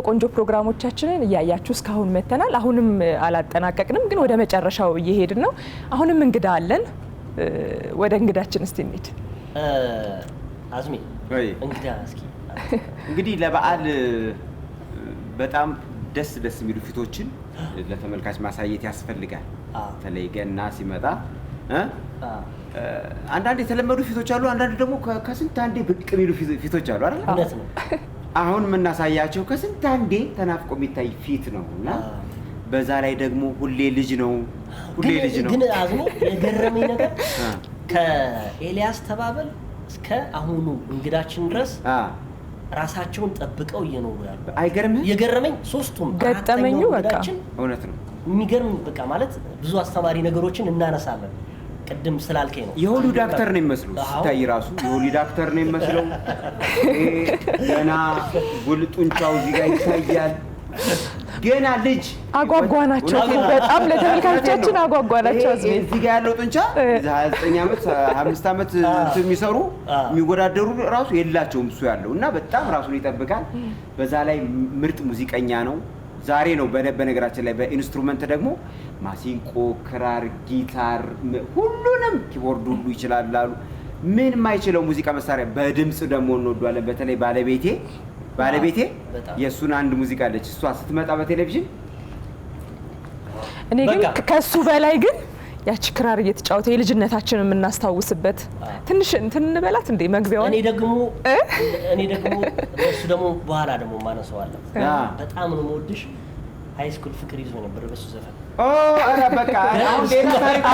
ቆንጆ ፕሮግራሞቻችንን እያያችሁ እስካሁን መተናል። አሁንም አላጠናቀቅንም፣ ግን ወደ መጨረሻው እየሄድን ነው። አሁንም እንግዳ አለን። ወደ እንግዳችን እስቲ እንሂድ። አዝሚ እንግዳ እስኪ እንግዲህ ለበዓል በጣም ደስ የሚሉ ፊቶችን ለተመልካች ማሳየት ያስፈልጋል። በተለይ ገና ሲመጣ አንዳንድ የተለመዱ ፊቶች አሉ፣ አንዳንድ ደግሞ ከስንት አንዴ ብቅ የሚሉ ፊቶች አሉ አይደል? እውነት ነው። አሁን የምናሳያቸው ከስንት አንዴ ተናፍቆ የሚታይ ፊት ነው እና በዛ ላይ ደግሞ ሁሌ ልጅ ነው። ግን አዝሞ የገረመኝ ነገር ከኤልያስ ተባበል እስከ አሁኑ እንግዳችን ድረስ ራሳቸውን ጠብቀው እየኖሩ ያሉ አይገርምህ? የገረመኝ ሶስቱም ገጠመኙ በቃ እውነት ነው። የሚገርም በቃ ማለት ብዙ አስተማሪ ነገሮችን እናነሳለን። ቅድም ስላልከኝ ነው የሆሊ ዳክተር ነው የሚመስለው ሲታይ ራሱ የሆሊ ዳክተር ነው የሚመስለው። ገና ጉልጡንቻው እዚህ ጋር ይታያል። ገና ልጅ አጓጓናቸው በጣም ለተመልካቾቻችን አጓጓናቸው። እዚህ ጋር ያለው ጡንቻ 29 ዓመት 25 ዓመት የሚሰሩ የሚወዳደሩ ራሱ የላቸውም እሱ ያለው እና በጣም ራሱን ይጠብቃል። በዛ ላይ ምርጥ ሙዚቀኛ ነው። ዛሬ ነው በነገራችን ላይ በኢንስትሩመንት ደግሞ ማሲንቆ፣ ክራር፣ ጊታር ሁሉንም ኪቦርድ ሁሉ ይችላል አሉ። ምን የማይችለው ሙዚቃ መሳሪያ በድምጽ ደግሞ እንወዷለን። በተለይ ባለቤቴ የሱን አንድ ሙዚቃ አለች። እሷ ስትመጣ በቴሌቪዥን እኔ ግን ከሱ በላይ ግን ያቺ ክራር እየተጫወተ የልጅነታችንን የምናስታውስበት ትንሽ እንትን እንበላት እንደ መግቢያው እኔ ደግሞ እሱ ደግሞ በኋላ ደግሞ ማነሳዋለሁ። በጣም ነው የምወድሽ። ሃይ ስኩል ፍቅር ይዞ ነበር በሱ ዘፈን። አረ በቃ አሁን ሌላ ታሪክ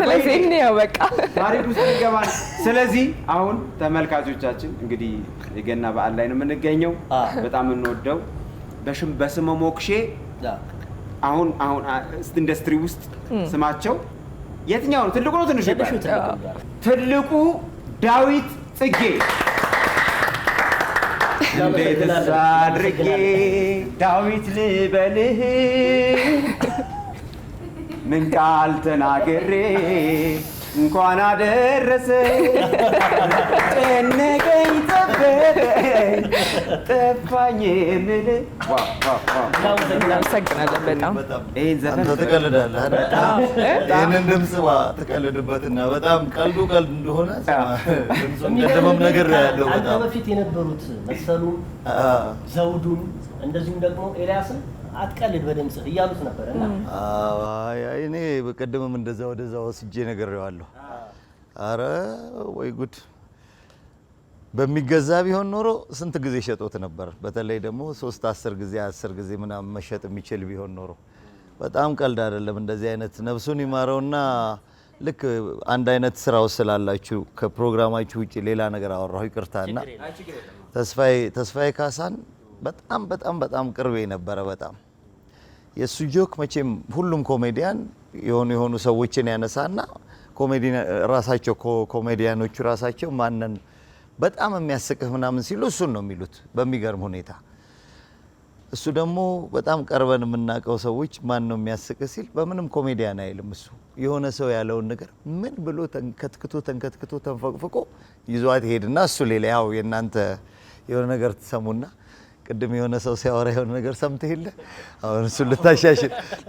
ስለዚህ ነው በቃ ታሪክ ውስጥ ይገባል። ስለዚህ አሁን ተመልካቾቻችን እንግዲህ የገና በዓል ላይ ነው የምንገኘው። በጣም እንወደው በስመ ሞክሼ አሁን ኢንዱስትሪ ውስጥ ስማቸው የትኛው ነው? ትልቁ ነው ትንሹ ይባላል? ትልቁ ዳዊት ጽጌ። እንዴት አድርጌ ዳዊት ልበልህ ምን ቃል ተናግሬ እንኳን አደረሰ ጨነቀኝ ጠፋኝ የምል እናመሰግናለን በጣም ይህን ዘፈን ትቀልዳለህ በጣም ይህንን ድምፅ ትቀልድበትና በጣም ቀልዱ ቀልድ እንደሆነ ድምፁም ቀደመም ነገር ያለው አንተ በፊት የነበሩት መሰሉን ዘውዱን እንደዚሁም ደግሞ ኤልያስን አትቀልድ በድምጽህ እያሉት ነበርና እኔ በቀደምም እንደዛ ወደዛ ወስጄ ነግሬዋለሁ። አረ ወይ ጉድ! በሚገዛ ቢሆን ኖሮ ስንት ጊዜ ሸጦት ነበር። በተለይ ደግሞ 10 ጊዜ ምናምን መሸጥ የሚችል ቢሆን ኖሮ በጣም ቀልድ አይደለም። እንደዚህ አይነት ነፍሱን ይማረውና ልክ አንድ አይነት ስራው ስላላችሁ ከፕሮግራማችሁ ውጪ ሌላ ነገር አወራሁ ይቅርታና ተስፋዬ ካሳን በጣም ቅርቤ ነበረ። በጣም የሱ ጆክ መቼም ሁሉም ኮሜዲያን የሆኑ ሰዎችን ያነሳና ኮሜዲያኖቹ ራሳቸው ማንን በጣም የሚያስቅህ ምናምን ሲሉ እሱን ነው የሚሉት በሚገርም ሁኔታ። እሱ ደግሞ በጣም ቀርበን የምናውቀው ሰዎች ማን ነው የሚያስቅህ ሲል በምንም ኮሜዲያን አይልም። እሱ የሆነ ሰው ያለውን ነገር ምን ብሎ ተንከትክቶ ተንፈቅፍቆ ይዟት ይሄድና እሱ ሌላ ያው የእናንተ የሆነ ነገር ትሰሙና ቅድም የሆነ ሰው ሲያወራ የሆነ ነገር ሰምተህ የለ አሁን እሱ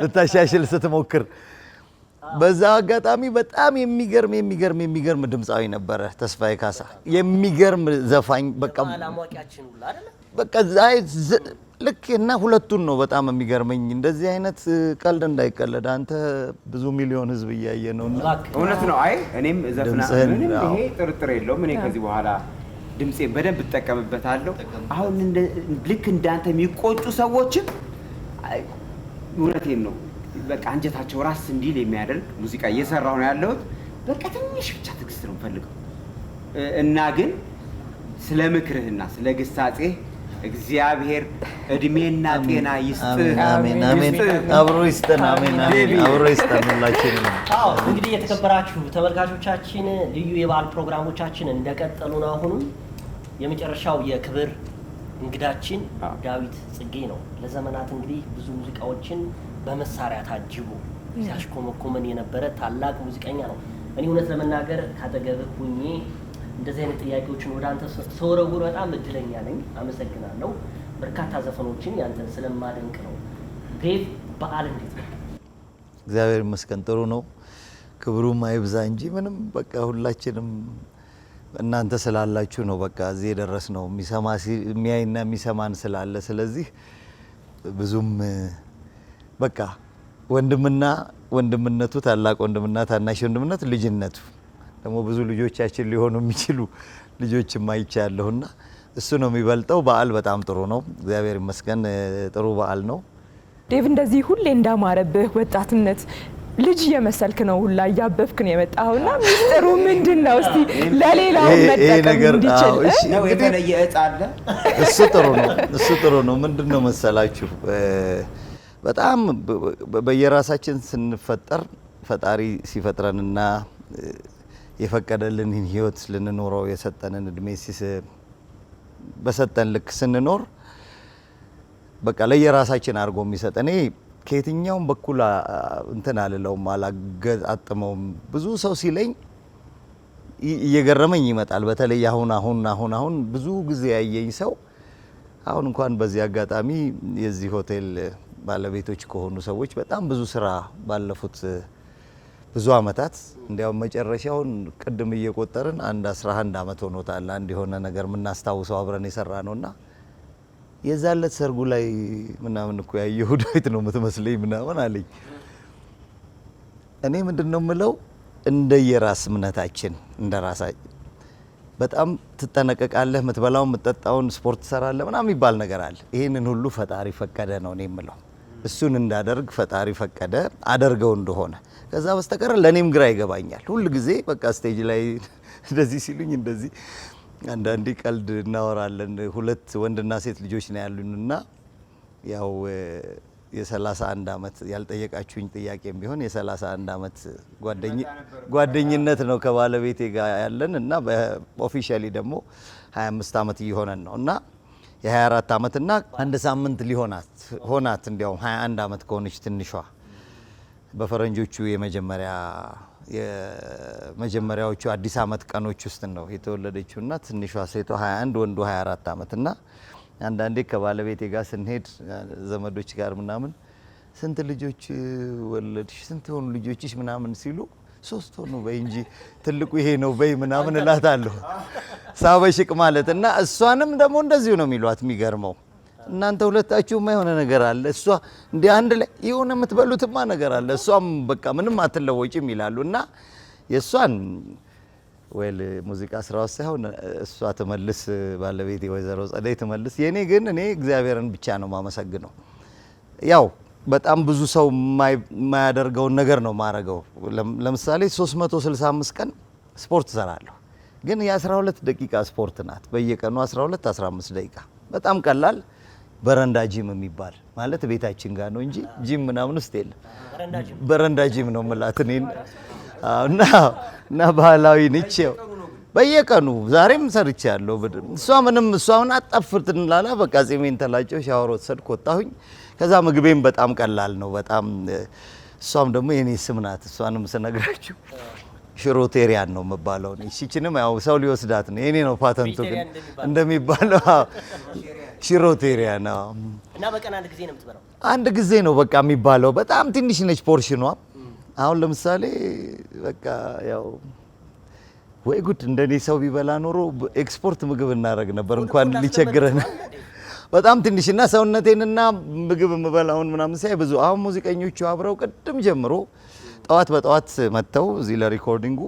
ልታሻሽል ስትሞክር በዛ አጋጣሚ በጣም የሚገርም ድምጻዊ ነበረ ተስፋዬ ካሳ። የሚገርም ዘፋኝ በቃ ልክ እና ሁለቱን ነው በጣም የሚገርመኝ። እንደዚህ አይነት ቀልድ እንዳይቀለድ አንተ ብዙ ሚሊዮን ህዝብ እያየ ነውና እውነት ነው። አይ እኔም ዘፈናለሁ ይሄ ጥርጥር የለውም። እኔ ከዚህ በኋላ ድምጼን በደንብ እጠቀምበታለሁ። አሁን ልክ እንዳንተ የሚቆጩ ሰዎችም እውነቴን ነው በቃ አንጀታቸው ራስ እንዲል የሚያደርግ ሙዚቃ እየሰራሁ ነው ያለሁት። በቃ ትንሽ ብቻ ትዕግስት ነው የምፈልገው እና ግን ስለ ምክርህና ስለ ግሳጼህ እግዚአብሔር እድሜና ጤና ይስጥህ። አሜን አሜን። አብሮ ይስጠን። አሜን አሜን። አብሮ ይስጠን ሁላችንም። እንግዲህ የተከበራችሁ ተመልካቾቻችን ልዩ የበዓል ፕሮግራሞቻችን እንደቀጠሉ ነው። አሁንም የመጨረሻው የክብር እንግዳችን ዳዊት ጽጌ ነው። ለዘመናት እንግዲህ ብዙ ሙዚቃዎችን በመሳሪያ ታጅቦ ሲያሽኮመኮመን የነበረ ታላቅ ሙዚቀኛ ነው። እኔ እውነት ለመናገር ካጠገብህ ሁኜ እንደዚህ አይነት ጥያቄዎችን ወደ አንተ ሰወረውር በጣም እድለኛ ነኝ። አመሰግናለሁ። በርካታ ዘፈኖችን ያንተን ስለማደንቅ ነው። ዴቭ በዓል እንዴት ነው? እግዚአብሔር ይመስገን ጥሩ ነው። ክብሩም አይብዛ እንጂ ምንም በቃ ሁላችንም እናንተ ስላላችሁ ነው በቃ እዚህ የደረስ ነው። የሚያይና የሚሰማን ስላለ ስለዚህ ብዙም በቃ ወንድምና ወንድምነቱ ታላቅ ወንድምና ታናሽ ወንድምነት ልጅነቱ ደግሞ ብዙ ልጆቻችን ሊሆኑ የሚችሉ ልጆችም አይቻለሁና እሱ ነው የሚበልጠው። በዓል በጣም ጥሩ ነው። እግዚአብሔር ይመስገን ጥሩ በዓል ነው። ዴቭ እንደዚህ ሁሌ እንዳማረብህ ወጣትነት ልጅ እየመሰልክ ነው ሁላ እያበብክ ነው የመጣውና ሚስጥሩ ምንድነው? እስቲ ለሌላው መጠቀም እንዲችል ነው የተለየ እጣ አለ። እሱ ጥሩ ነው። ምንድነው መሰላችሁ በጣም በየራሳችን ስንፈጠር ፈጣሪ ሲፈጥረንና የፈቀደልንን ህይወት ልንኖረው የሰጠንን እድሜ በሰጠን ልክ ስንኖር በቃ ለየራሳችን አድርጎ የሚሰጥ እኔ ከየትኛውም በኩል እንትን አልለውም አላገጣጥመውም። ብዙ ሰው ሲለኝ እየገረመኝ ይመጣል። በተለይ አሁን ብዙ ጊዜ ያየኝ ሰው አሁን እንኳን በዚህ አጋጣሚ የዚህ ሆቴል ባለቤቶች ከሆኑ ሰዎች በጣም ብዙ ስራ ባለፉት ብዙ አመታት እንዲያውም መጨረሻውን ቅድም እየቆጠርን 11 አመት ሆኖታል። አንድ የሆነ ነገር የምናስታውሰው አብረን የሰራ ነውና የዛለት ሰርጉ ላይ ምናምን እኮ ያየሁ ዳዊት ነው የምትመስለኝ ምናምን አለኝ። እኔ ምንድነው የምለው እንደየራስ እምነታችን እንደራሳችን በጣም ትጠነቀቃለህ። የምትበላውን የምትጠጣውን ስፖርት ትሰራለህ ምናምን የሚባል ነገር አለ። ይሄንን ሁሉ ፈጣሪ ፈቀደ ነው እኔ የምለው። እሱን እንዳደርግ ፈጣሪ ፈቀደ አደርገው እንደሆነ ከዛ በስተቀር ለኔም ግራ ይገባኛል። ሁሉ ጊዜ በቃ ስቴጅ ላይ እንደዚህ ሲሉኝ እንደዚህ አንዳንዴ ቀልድ እናወራለን። ሁለት ወንድና ሴት ልጆች ነው ያሉንና ያው የ31 አመት ያልጠየቃችሁኝ ጥያቄም ቢሆን የ31 አመት ጓደኝነት ነው ከባለቤቴ ጋር ያለን እና በኦፊሻሊ ደግሞ 25 አመት እየሆነን ነው እና የ24 አመት እና አንድ ሳምንት ሆናት እንዲያውም 21 አመት ከሆነች ትንሿ በፈረንጆቹ የመጀመሪያዎቹ አዲስ አመት ቀኖች ውስጥ ነው የተወለደችው እና ትንሿ ሴቷ 21 ወንዱ 24 አመት እና አንዳንዴ ከባለቤቴ ጋር ስንሄድ ዘመዶች ጋር ምናምን ስንት ልጆች ወለድሽ ስንት ሆኑ ልጆችሽ ምናምን ሲሉ 3 ሆኑ በይ እንጂ ትልቁ ይሄ ነው በይ ምናምን እላታለሁ ሳበሽቅ ማለት እና እሷንም ደግሞ እንደዚሁ ነው የሚሏት። የሚገርመው እናንተ ሁለታችሁማ የሆነ ነገር አለ እሷ እንደ አንድ ላይ የሆነ የምትበሉትማ ነገር አለ እሷም በቃ ምንም አትለወጪም ይላሉ እና የእሷን ወይል ሙዚቃ ስራው ሳይሆን እሷ ተመልስ ባለቤቴ ወይዘሮ ጸደይ ተመልስ። የኔ ግን እኔ እግዚአብሔርን ብቻ ነው ማመሰግነው። ያው በጣም ብዙ ሰው የማያደርገውን ነገር ነው ማረገው። ለምሳሌ 365 ቀን ስፖርት ሰራለሁ፣ ግን የ12 ደቂቃ ስፖርት ናት በየቀኑ 12 15 ደቂቃ በጣም ቀላል። በረንዳ ጂም የሚባል ማለት ቤታችን ጋር ነው እንጂ ጂም ምናምን ውስጥ የለም። በረንዳ ጂም ነው የምላት እኔ እና ባህላዊ ነች። በየቀኑ ዛሬም ሰርቻለሁ። እሷን አጣፍርት እንላላ በቃ ጺሜን ተላጨው ሻወር ወሰድኩ ወጣሁኝ። ከዛ ምግቤም በጣም ቀላል ነው በጣም። እሷም ደግሞ የኔ ስም ናት። እሷንም ስነግራችሁ ሽሮቴሪያን ነው የምባለው። እሺችንም ያው ሰው ሊወስዳት ነው የኔ ነው ፓተንቱ ግን እንደሚባለው ሽሮቴሪያን ነው። እና በቀን አንድ ጊዜ ነው የምትበላው? አንድ ጊዜ ነው በቃ የሚባለው። በጣም ትንሽ ነች ፖርሽኗ። አሁን ለምሳሌ በቃ ያው ወይ ጉድ እንደኔ ሰው ቢበላ ኖሮ ኤክስፖርት ምግብ እናደርግ ነበር እንኳን ሊቸግረን። በጣም ትንሽና ሰውነቴንና ምግብ የምበላውን ምናምን ሳይ ብዙ። አሁን ሙዚቀኞቹ አብረው ቅድም ጀምሮ በጠዋት መጥተው እዚህ ለሪኮርዲንጉ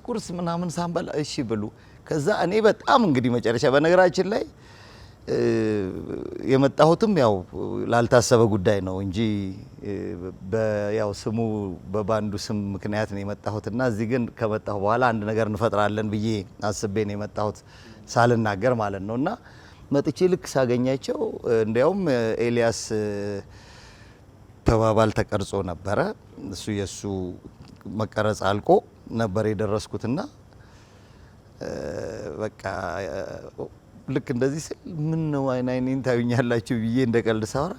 ቁርስ ምናምን ሳንበላ እሺ ብሉ። ከዛ እኔ በጣም እንግዲህ መጨረሻ በነገራችን ላይ የመጣሁትም ያው ላልታሰበ ጉዳይ ነው እንጂ ያው ስሙ በባንዱ ስም ምክንያት ነው የመጣሁትና እዚህ ግን ከመጣሁ በኋላ አንድ ነገር እንፈጥራለን ብዬ አስቤ ነው የመጣሁት ሳልናገር ማለት ነውና መጥቼ ልክ ሳገኛቸው እንዲያውም ኤልያስ ተባባል ተቀርጾ ነበረ። እሱ የሱ መቀረጽ አልቆ ነበር የደረስኩትና በቃ ልክ እንደዚህ ስል ምን ነው አይኔን ታዩኛላችሁ ብዬ እንደቀልድ ሳወራ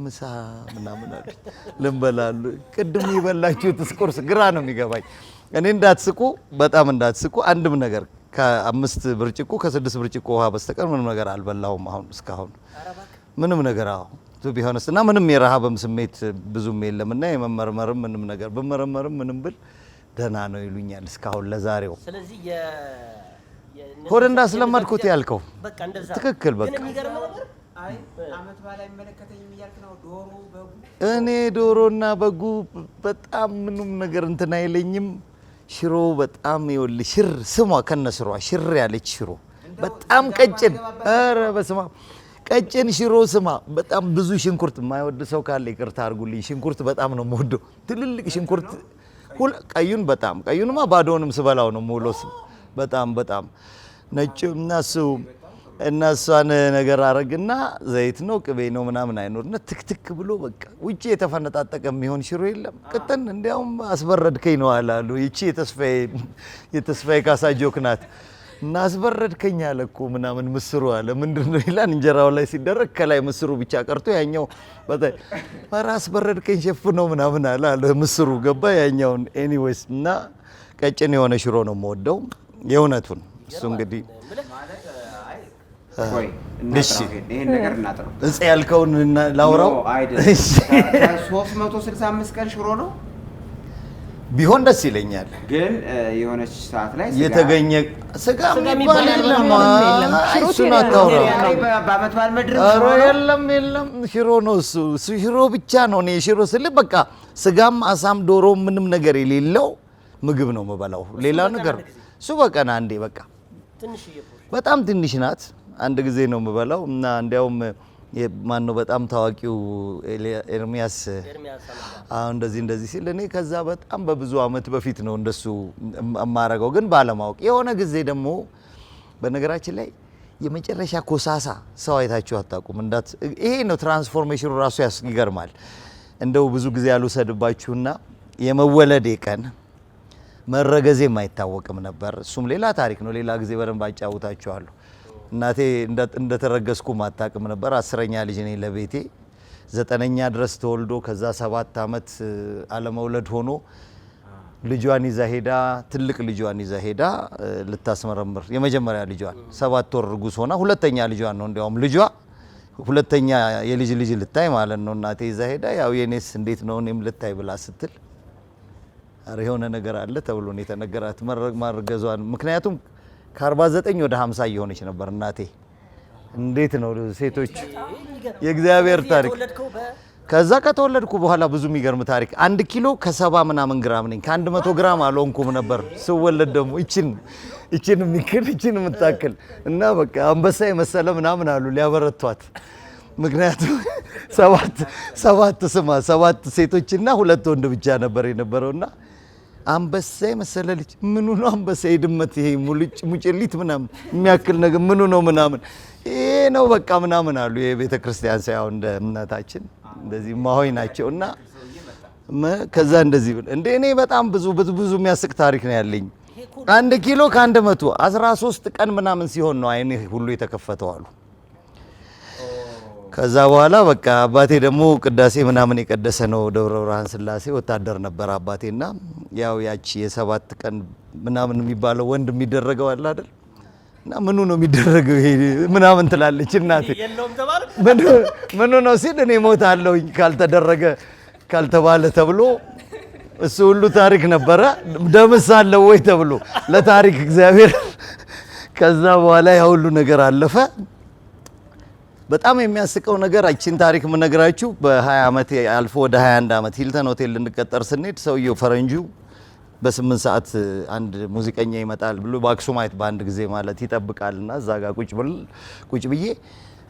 ምሳ ምናምን አለ ልንበላሉ። ቅድም የበላችሁት ቁርስ ግራ ነው የሚገባኝ። እኔ እንዳትስቁ በጣም እንዳትስቁ አንድም ነገር ከ5 ብርጭቆ ከ6 ብርጭቆ ውሃ በስተቀር ምንም ነገር አልበላሁም አሁን እስካሁን ምንም ነገር ቱ ቢሆንስ እና ምንም የረሃብም ስሜት ብዙም የለምና የመመርመርም ምንም ነገር በመረመርም ምንም ብል ደህና ነው ይሉኛል እስካሁን ለዛሬው። ስለዚህ ሆድ እንዳስለመድኩት ያልከው በቃ እንደዛ ትክክል። በቃ አይ አመት በዓል አይመለከተኝም እያልክ ነው? ዶሮ በጉ እኔ ዶሮና በጉ በጣም ምንም ነገር እንትን አይለኝም። ሽሮ በጣም ይኸውልህ ስሟ ከነስሯ ሽር ያለች ሽሮ በጣም ቀጭን፣ ኧረ በስመ አብ ቀጭን ሽሮ ስማ፣ በጣም ብዙ ሽንኩርት የማይወድ ሰው ካለ ይቅርታ አድርጉልኝ። ሽንኩርት በጣም ነው የምወደው፣ ትልልቅ ሽንኩርት ቀዩን በጣም ቀዩንማ ባዶንም ስበላው ነው ሙሉስ በጣም ነጭ እና እሷን ነገር አረግና ዘይት ነው ቅቤ ነው ምናምን አይኖርና ትክትክ ብሎ በቃ ውጪ የተፈነጣጠቀ የሚሆን ሽሮ የለም ቅጥን። እንዲያውም አስበረድከኝ ነው አላሉ። ይቺ የተስፋዬ ካሳ ጆክ ናት። እና አስበረድከኝ አለ እኮ ምናምን ምስሩ አለ ምንድነው ይላል። እንጀራው ላይ ሲደረግ ከላይ ምስሩ ብቻ ቀርቶ ያኛው በጣም አስበረድከኝ ሸፍ ነው ምናምን አለ ምስሩ ገባ ያኛውን። ኤኒዌይስ እና ቀጭን የሆነ ሽሮ ነው የምወደው የእውነቱን። እሱ እንግዲህ እሺ ይሄን ነገር እናጥረው እጽ ያልከውን ላውራው። እሺ 365 ቀን ሽሮ ነው ቢሆን ደስ ይለኛል። ግን የሆነች ሰዓት ላይ የተገኘ ስጋ የሚባል የለም። እሱን አታውራው። በአመት በዓል መድረስ የለም ሽሮ ነው እሱ ሽሮ ብቻ ነው። እኔ ሽሮ ስል በቃ ስጋም አሳም ዶሮ ምንም ነገር የሌለው ምግብ ነው የምበላው። ሌላ ነገር እሱ በቀን አንዴ በቃ በጣም ትንሽ ናት። አንድ ጊዜ ነው የምበላው እና እንዲያውም ማን ነው በጣም ታዋቂው ኤርሚያስ አሁን እንደዚህ ሲል እኔ ከዛ በጣም በብዙ አመት በፊት ነው እንደሱ የማረገው፣ ግን ባለማወቅ የሆነ ጊዜ ደግሞ በነገራችን ላይ የመጨረሻ ኮሳሳ ሰው አይታችሁ አታውቁም። ይሄ ነው ትራንስፎርሜሽኑ ራሱ ይገርማል። እንደው ብዙ ጊዜ ያልወሰድባችሁና የመወለዴ ቀን መረገዜም አይታወቅም ነበር። እሱም ሌላ ታሪክ ነው፣ ሌላ ጊዜ በደንብ አጫውታችኋለሁ። እናቴ እንደተረገዝኩ ማታቅም ነበር። 10ኛ ልጅ ነኝ ለቤቴ 9ኛ ድረስ ተወልዶ ከዛ 7 አመት አለመውለድ ሆኖ ልጇን ይዛ ሄዳ ትልቅ ልጇን ይዛ ሄዳ ልታስመረምር የመጀመሪያ ልጇን 7 ወር ርጉዝ ሆና ሁለተኛ ልጇን ነው እንዲያውም ልጇ ሁለተኛ የልጅ ልታይ ማለት ነው እናቴ ይዛ ሄዳ ያው የኔስ እንዴት ነው እኔም ልታይ ብላ ስትል አረ የሆነ ነገር አለ ተብሎ ነው የተነገራት ማርገዟን። ምክንያቱም ከ49 ወደ 50 እየሆነች ነበር እናቴ። እንዴት ነው ሴቶች የእግዚአብሔር ታሪክ። ከዛ ከተወለድኩ በኋላ ብዙ የሚገርም ታሪክ 1 ኪሎ ከ70 ምናምን ግራም ነኝ። ከ100 ግራም አልሆንኩም ነበር ስወለድ። ደግሞ እቺን የምታክል እና በቃ አንበሳ የመሰለ ምናምን አሉ ሊያበረቷት። ምክንያቱም ሰባት ሴቶችና 2 ወንድ ብቻ ነበር የነበረውና አንበሳ የመሰለ ልጅ ምኑ ነው አንበሳ የድመት ይሄ ሙጭሊት ምናምን የሚያክል ነገር ምኑ ነው ምናምን ይሄ ነው በቃ ምናምን አሉ። የቤተ ክርስቲያን ሳይሆን እንደ እምነታችን እንደዚህ ማሆይ ናቸውና ከዛ እንደዚህ እንደ እኔ በጣም ብዙ የሚያስቅ ታሪክ ነው ያለኝ። 1 ኪሎ ከ100 13 ቀን ምናምን ሲሆን ነው አይኔ ሁሉ የተከፈተው አሉ። ከዛ በኋላ በቃ አባቴ ደግሞ ቅዳሴ ምናምን የቀደሰ ነው ደብረ ብርሃን ስላሴ ወታደር ነበር አባቴና ያው ያቺ የ7 ቀን ምናምን የሚባለው ወንድ የሚደረገው አለ አይደል? እና ምኑ ነው የሚደረገው ይሄ ምናምን ትላለች እናቴ። ምኑ ነው ሲል እኔ ሞታለሁ ካልተባለ ተብሎ እሱ ሁሉ ታሪክ ነበረ። ደምስ አለው ወይ ተብሎ ለታሪክ እግዚአብሔር። ከዛ በኋላ ያ ሁሉ ነገር አለፈ። በጣም የሚያስቀው ነገር እቺን ታሪክ የምነግራችሁ በ20 አመት አልፎ ወደ 21 አመት ሂልተን ሆቴል ልንቀጠር ስንሄድ ሰውየው ፈረንጁ በ8 ሰዓት አንድ ሙዚቀኛ ይመጣል ብሎ በአክሱማይት በአንድ ጊዜ ማለት ይጠብቃልና እዛ ጋር ቁጭ ብዬ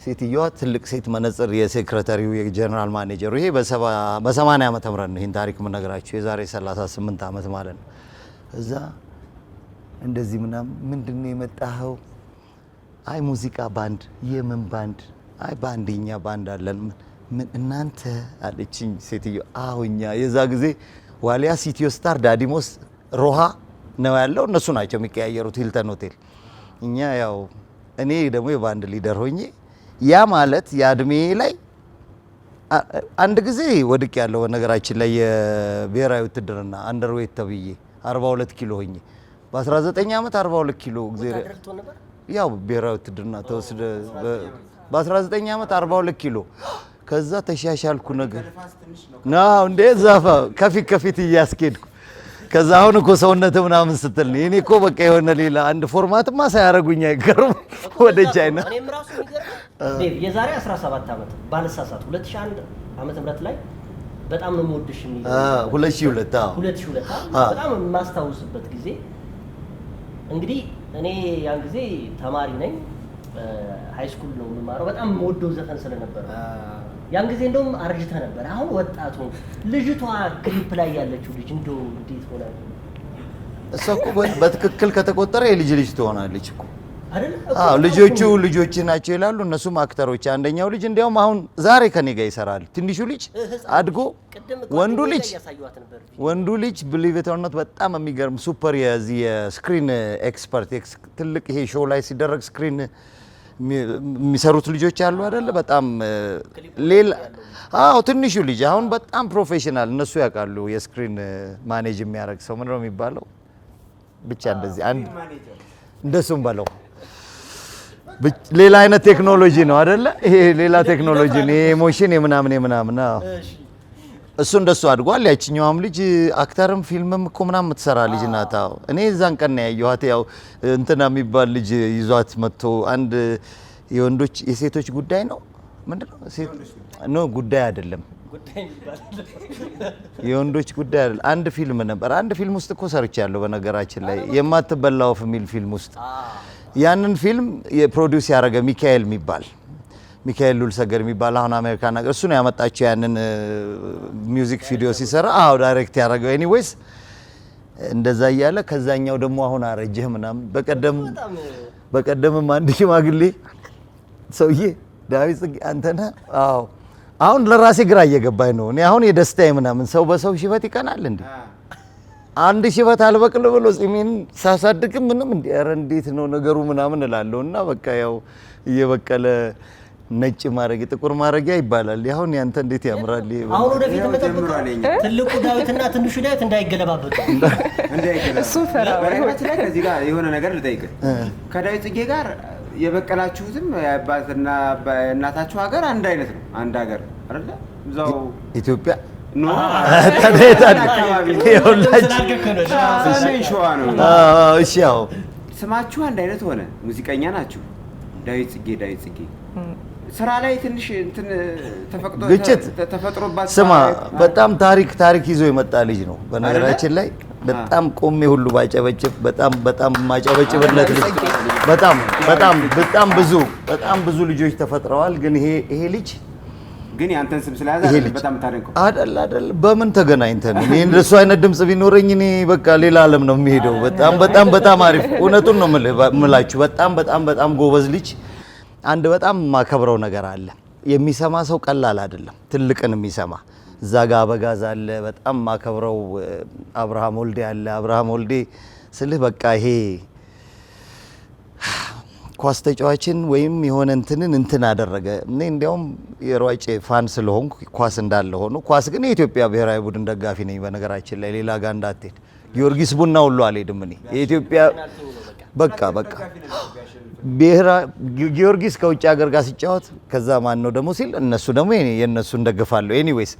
ሴትዮዋ ትልቅ ሴት መነጽር የሴክሬታሪው የጀነራል ማኔጀሩ ይሄ በ80 ዓመተ ምህረት ነው ይሄን ታሪክ የምነግራችሁ የዛሬ 38 አመት ማለት ነው። እዛ እንደዚህ ምንድነው የመጣኸው? አይ ሙዚቃ ባንድ። የምን ባንድ? አይ ባንድኛ ባንድ አለን። ምን እናንተ አለችኝ ሴትዮ። አሁኛ የዛ ጊዜ ዋሊያ ሲቲዮ ስታር ዳዲሞስ ሮሃ ነው ያለው እነሱ ናቸው የሚቀያየሩት ሂልተን ሆቴል። እኛ ያው እኔ ደግሞ የባንድ ሊደር ሆኜ ያ ማለት የእድሜ ላይ አንድ ጊዜ ወድቅ ያለው ነገራችን ላይ የብሔራዊ ውትድርና አንደርዌት ተብዬ 42 ኪሎ ሆኜ በ19 ዓመት 42 ኪሎ ወታደር ልትሆን ነበር? ያው ብሔራዊ ውትድርና ተወስደ በ19 ዓመት 42 ኪሎ ከዛ ተሻሻልኩ ነገር ነው እንዴ ዛፋ ከፊት እያስኬድኩ ከዛ አሁን እኮ ሰውነት ምናምን ስትል ነው እኔ እኮ በቃ የሆነ ሌላ አንድ ፎርማትማ ሳያረጉኝ አይቀርም ወደ ቻይና እኔም ራሱ የሚገርም የዛሬ 17 ዓመት ባልሳሳት 2001 ዓመተ ምህረት ላይ በጣም ነው የምወድሽ የሚለው 2002 በጣም የማስታውስበት ጊዜ እንግዲህ እኔ ያን ጊዜ ተማሪ ነኝ ሃይ ስኩል ነው የምማረው በጣም የምወደው ዘፈን ስለነበረ ያን ጊዜ እንደውም አርጅተ ነበር አሁን ወጣቱ ልጅቷ ክሊፕ ላይ ያለችው ልጅ እንደው እንዴት ሆነ እሷ እኮ በትክክል ከተቆጠረ የልጅ ልጅ ትሆናለች እኮ አይደል ልጆች ናቸው ይላሉ እነሱም አክተሮች አንደኛው ልጅ እንዲያውም አሁን ዛሬ ከኔ ጋር ይሰራል ትንሹ ልጅ አድጎ ወንዱ ልጅ believe it or not በጣም የሚገርም ሱፐር የስክሪን ኤክስፐርት ትልቅ ይሄ ሾው ላይ ሲደረግ ስክሪን የሚሰሩት ልጆች አሉ አይደለ በጣም ሌላ ትንሹ ልጅ አሁን በጣም ፕሮፌሽናል እነሱ ያውቃሉ የስክሪን ማኔጅ የሚያደርግ ሰው ምንድነው የሚባለው ብቻ እንደዚህ አንድ እንደሱም ባለው ሌላ አይነት ቴክኖሎጂ ነው አይደለ ይሄ ሌላ ቴክኖሎጂ ነው ኢሞሽን የምናምን እሱ እንደሱ አድጓል ያቺኛውም ልጅ አክተርም ፊልምም እኮ ምናምን የምትሰራ ልጅ ናት እኔ እዛን ቀን ያየኋት ያው እንትና የሚባል ልጅ ይዟት መጥቶ አንድ የወንዶች የሴቶች ጉዳይ ነው ምንድነው ጉዳይ አይደለም የወንዶች ጉዳይ አይደለም አንድ ፊልም ነበር አንድ ፊልም ውስጥ እኮ ሰርቻለሁ በነገራችን ላይ የማትበላው ፊልም ውስጥ ያንን ፊልም የፕሮዲዩስ ያደረገ ሚካኤል ሉልሰገድ የሚባል አሁን አሜሪካን ነገር እሱ ነው ያመጣቸው ያንን ሚውዚክ ቪዲዮ ሲሰራ ዳይሬክት ያደረገው ኤኒዌይስ እንደዛ እያለ ከዛኛው ደግሞ አሁን አረጀህ ምናምን በቀደምም አንድ ሽማግሌ ሰውዬ ዳዊት ጽጌ አንተና አሁን ለራሴ ግራ እየገባኝ ነው እኔ አሁን የደስታዬ ምናምን ሰው በሰው ሽበት ይቀናል እንዴ አንድ ሽበት አልበቅል ብሎ ጺሜን ሳሳድግ ምንም እንዴ ኧረ እንዴት ነው ነገሩ ምናምን እላለሁና በቃ ያው እየበቀለ ነጭ ማረግ ጥቁር ማረጊያ ይባላል አሁን ያንተ እንዴት ያምራል አሁን ወደፊት ተመጣጣኝ ትልቁ ዳዊትና ትንሹ ዳዊት እንዳይገለባበጡ እሱ ፈራው በነገራችን ላይ ከዚህ ጋር የሆነ ነገር ልጠይቅ ከዳዊት ጽጌ ጋር የበቀላችሁትም የአባትና እናታችሁ ሀገር አንድ አይነት ነው አንድ ሀገር አይደለ እዛው ኢትዮጵያ ኖ እሺ ያው ስማችሁ አንድ አይነት ሆነ ሙዚቀኛ ናችሁ ዳዊት ጽጌ ስራ ላይ ትንሽ እንትን ተፈጥሮባት ስማ በጣም ታሪክ ይዞ የመጣ ልጅ ነው በነገራችን ላይ በጣም ቆሜ ሁሉ ባጨበጭብ በጣም ማጨበጭብለት ልጅ በጣም ብዙ ልጆች ተፈጥረዋል ግን ይሄ ልጅ ግን ያንተን ስም ስለያዘ በጣም ታደንቀው አይደል በምን ተገናኝተን እኔ እንደሱ አይነት ድምጽ ቢኖረኝ እኔ በቃ ሌላ ዓለም ነው የሚሄደው በጣም አሪፍ እውነቱን ነው የምላችሁ በጣም ጎበዝ ልጅ አንድ በጣም ማከብረው ነገር አለ የሚሰማ ሰው ቀላል አይደለም ትልቅን የሚሰማ እዛ ጋር አበጋዝ አለ በጣም ማከብረው አብርሃም ወልዴ ስልህ በቃ ይሄ ኳስ ተጫዋችን ወይም የሆነ እንትን አደረገ እኔ እንዲያውም የሯጭ ፋን ስለሆንኩ ኳስ እንዳለ ሆኖ ኳስ ግን የኢትዮጵያ ብሔራዊ ቡድን ደጋፊ ነኝ በነገራችን ላይ ሌላ ጋር እንዳትሄድ ጊዮርጊስ ቡና ሁሉ አልሄድም እኔ የኢትዮጵያ በቃ ጊዮርጊስ ከውጭ ሀገር ጋር ሲጫወት ከዛ ማን ነው ደግሞ ሲል እነሱ ደግሞ የነሱ እንደግፋለሁ ኤኒዌይስ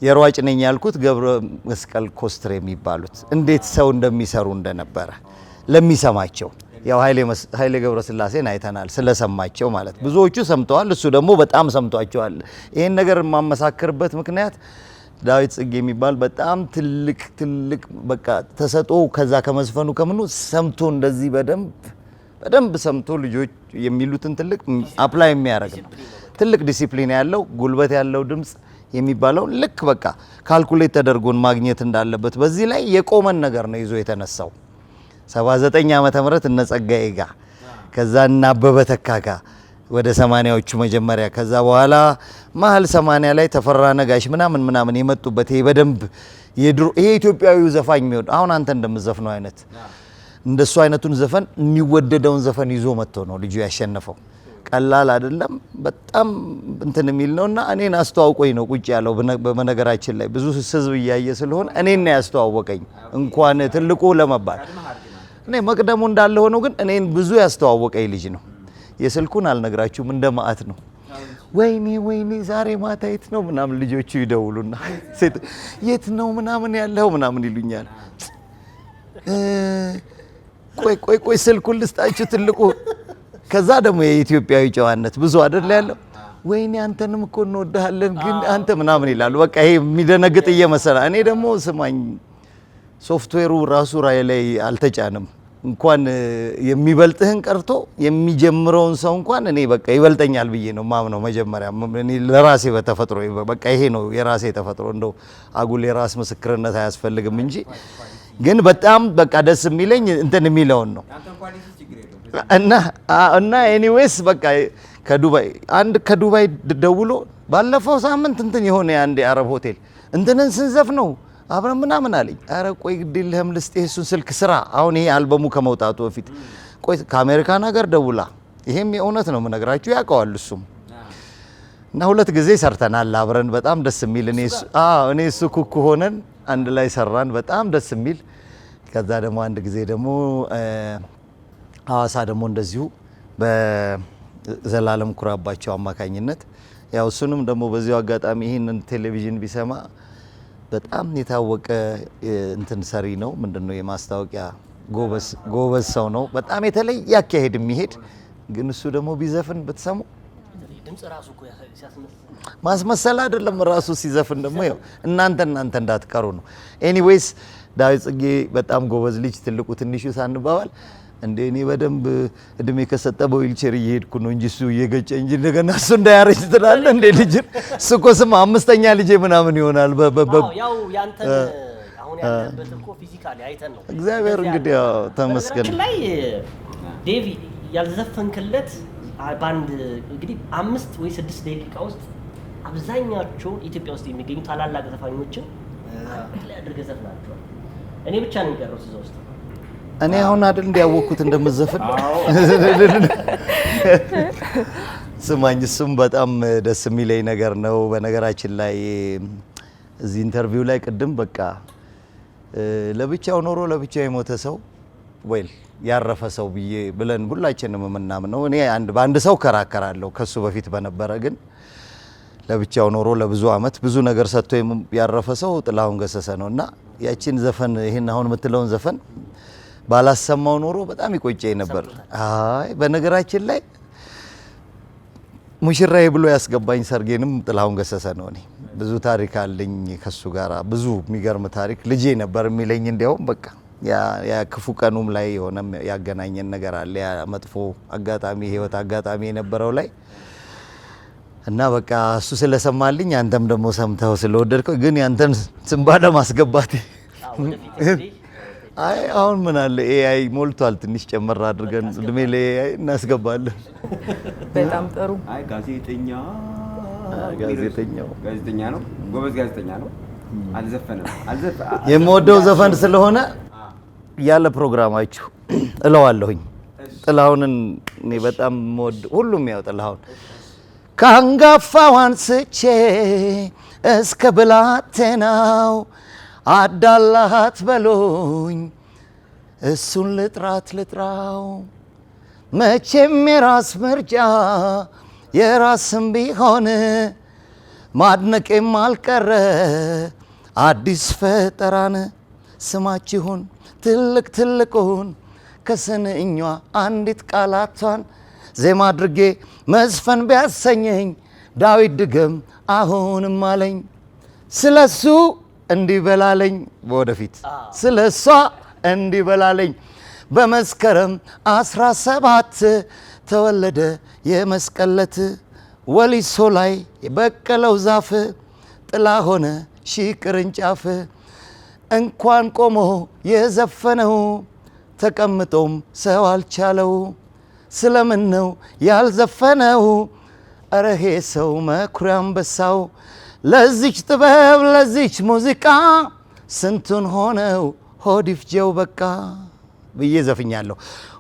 የሯጭ ነኝ ያልኩት ገብረ መስቀል ኮስትሬ የሚባሉት እንዴት ሰው እንደሚሰሩ እንደነበረ ለሚሰማቸው ያው ኃይሌ ገብረስላሴን አይተናል ስለሰማቸው ማለት ብዙዎቹ ሰምተዋል እሱ ደግሞ በጣም ሰምቷቸዋል ይሄን ነገር ማመሳከርበት ምክንያት ዳዊት ጽጌ የሚባል በጣም ትልቅ በቃ ተሰጦ ከዛ ከመዝፈኑ ከምኑ ሰምቶ እንደዚህ በደንብ ሰምቶ ልጆች የሚሉትን ትልቅ አፕላይ የሚያደርግ ነው ትልቅ ዲሲፕሊን ያለው ጉልበት ያለው ድምጽ የሚባለው ልክ በቃ ካልኩሌት ተደርጎን ማግኘት እንዳለበት በዚህ ላይ የቆመን ነገር ነው ይዞ የተነሳው 79 ዓመተ ምህረት እነ ጸጋዬ ጋር ከዛ እና አበበ ተካካ ወደ 80ዎቹ መጀመሪያ ከዛ በኋላ መሀል 80 ላይ ተፈራ ነጋሽ ምናምን የመጡበት ይሄ በደንብ የድሮ ይሄ ኢትዮጵያዊው ዘፋኝ የሚወድ አሁን አንተ እንደምትዘፍነው አይነት እንደሱ አይነቱን ዘፈን የሚወደደውን ዘፈን ይዞ መጥቶ ነው ልጁ ያሸነፈው ቀላል አይደለም በጣም እንትን የሚል ነውና እኔን አስተዋውቆኝ ነው ቁጭ ያለው በመነገራችን ላይ ብዙ ህዝብ እያየ ስለሆነ እኔን ነው ያስተዋወቀኝ እንኳን ትልቁ ለመባል እኔ መቅደሙ እንዳለ ሆኖ ግን እኔን ብዙ ያስተዋወቀኝ ልጅ ነው። የስልኩን አልነግራችሁም እንደ ማአት ነው። ወይኔ ዛሬ ማታ የት ነው ምናምን ልጆቹ ይደውሉና የት ነው ምናምን ያለው ምናምን ይሉኛል። ቆይ ስልኩን ልስጣችሁ ትልቁ። ከዛ ደግሞ የኢትዮጵያዊ ጨዋነት ብዙ አይደል ያለው። ወይኔ አንተንም እኮ እንወድሃለን ግን አንተ ምናምን ይላሉ። በቃ ይሄ የሚደነግጥ እየመሰለ እኔ ደግሞ ስማኝ ሶፍትዌሩ ራሱ ራይ ላይ አልተጫንም። እንኳን የሚበልጥህን ቀርቶ የሚጀምረውን ሰው እንኳን እኔ በቃ ይበልጠኛል ብዬ ነው ማምነው። መጀመሪያ እኔ ለራሴ በተፈጥሮ በቃ ይሄ ነው የራሴ ተፈጥሮ። እንደው አጉል የራስ ምስክርነት አያስፈልግም እንጂ ግን በጣም በቃ ደስ የሚለኝ እንትን የሚለውን ነው። እና ኤኒዌይስ በቃ ከዱባይ ደውሎ ባለፈው ሳምንት እንትን የሆነ አንድ የአረብ ሆቴል እንትንን ስንዘፍ ነው አብረን ምናምን አለኝ። አረ ቆይ ግድልህም ልስጥህ እሱን ስልክ ስራ። አሁን ይሄ አልበሙ ከመውጣቱ በፊት ቆይ ከአሜሪካን ሀገር ደውላ፣ ይሄም የእውነት ነው የምነግራችሁ ያውቀዋል እሱም። እና 2 ጊዜ ሰርተናል አብረን በጣም ደስ የሚል እኔ እሱ ኩኩ ሆነን አንድ ላይ ሰራን በጣም ደስ የሚል። ከዛ ደግሞ አንድ ጊዜ ደግሞ ሐዋሳ ደግሞ እንደዚሁ በዘላለም ኩራባቸው አማካኝነት ያው እሱንም ደግሞ በዚሁ አጋጣሚ ይህንን ቴሌቪዥን ቢሰማ በጣም የታወቀ እንትን ሰሪ ነው። ምንድነው የማስታወቂያ ጎበዝ ሰው ነው። በጣም የተለየ አካሄድ የሚሄድ ግን እሱ ደግሞ ቢዘፍን ብትሰሙ ድምጽ ራሱ እኮ ማስመሰል አይደለም ራሱ ሲዘፍን ደግሞ ያው እናንተ እንዳትቀሩ ነው። ኤኒዌይስ ዳዊት ጽጌ በጣም ጎበዝ ልጅ፣ ትልቁ ትንሹ ሳንባባል እንደ እኔ በደንብ እድሜ ከሰጠ በዊልቸር እየሄድኩ ነው እንጂ እሱ እየገጨ እንጂ እንደገና እሱ እንዳያረጅ ትላለህ እንደ ልጅ እሱ እኮ ስማ 5ኛ ልጄ ምናምን ይሆናል። ያው ያንተን አሁን ያለበት እኮ ፊዚካሊ አይተን ነው። እግዚአብሔር እንግዲህ ያው ተመስገን ላይ ዴቪ ያልዘፈንክለት ባንድ እንግዲህ 5 ወይ 6 ደቂቃ ውስጥ አብዛኛቸው ኢትዮጵያ ውስጥ የሚገኙ ታላላቅ ዘፋኞችን ላይ አድርገህ ዘፍናቸዋል። እኔ ብቻ ነኝ የቀረው እዛ ውስጥ። እኔ አሁን አይደል እንዲያወቅኩት እንደምዘፍን ስማኝ፣ እሱም በጣም ደስ የሚለኝ ነገር ነው። በነገራችን ላይ እዚህ ኢንተርቪው ላይ ቅድም በቃ ለብቻው ኖሮ ለብቻው የሞተ ሰው ወይ ያረፈ ሰው ብለን ሁላችንም የምናምነው። እኔ በአንድ ሰው ከራከራለሁ ከሱ በፊት በነበረ ግን ለብቻው ኖሮ ለብዙ አመት ብዙ ነገር ሰጥቶ ያረፈ ሰው ጥላሁን ገሰሰ ነውና ያቺን ዘፈን ይሄን አሁን የምትለውን ዘፈን ባላሰማው ኖሮ በጣም ይቆጨኝ ነበር። አይ በነገራችን ላይ ሙሽራዬ ብሎ ያስገባኝ ሰርጌንም ጥላሁን ገሰሰ ነው። እኔ ብዙ ታሪክ አለኝ ከሱ ጋር ብዙ የሚገርም ታሪክ። ልጄ ነበር የሚለኝ እንዲያውም በቃ ያ ክፉ ቀኑም ላይ የሆነ ያገናኘን ነገር አለ። ያ መጥፎ አጋጣሚ ህይወት አጋጣሚ የነበረው ላይ እና በቃ እሱ ስለሰማልኝ አንተም ደግሞ ሰምተው ስለወደድከው ግን ያንተን ስም ባለማስገባት አይ አሁን ምን አለ ኤአይ ሞልቷል። ትንሽ ጨመር አድርገን እድሜ ለኤአይ እናስገባለን። በጣም ጥሩ። አይ ጋዜጠኛው ጋዜጠኛ ነው፣ ጎበዝ ጋዜጠኛ ነው። አልዘፈነም። የምወደው ዘፈን ስለሆነ ያለ ፕሮግራማችሁ እለዋለሁኝ። ጥላሁንን እኔ በጣም ሁሉም ያው ጥላሁን ካንጋፋው አንስቼ እስከ ብላቴናው አዳላት በሎኝ እሱን ልጥራው መቼም የራስ ምርጫ የራስም ቢሆን ማድነቄም አልቀረ አዲስ ፈጠራን ስማችሁን ትልቅ ትልቁን ከስንኟ አንዲት ቃላቷን ዜማ አድርጌ መዝፈን ቢያሰኘኝ ዳዊት ድገም አሁንም አለኝ ስለሱ እንዲበላለኝ ወደፊት ስለሷ እንዲበላለኝ በመስከረም 17 ተወለደ የመስቀለት ወሊሶ ላይ የበቀለው ዛፍ ጥላ ሆነ ሺህ ቅርንጫፍ እንኳን ቆሞ የዘፈነው ተቀምጦም ሰው አልቻለው ስለምን ነው ያልዘፈነው አረሄ ሰው መኩሪያ አንበሳው ለዚች ጥበብ ለዚች ሙዚቃ ስንቱን ሆነው ሆዲፍጀው በቃ ብዬ ዘፍኛለሁ።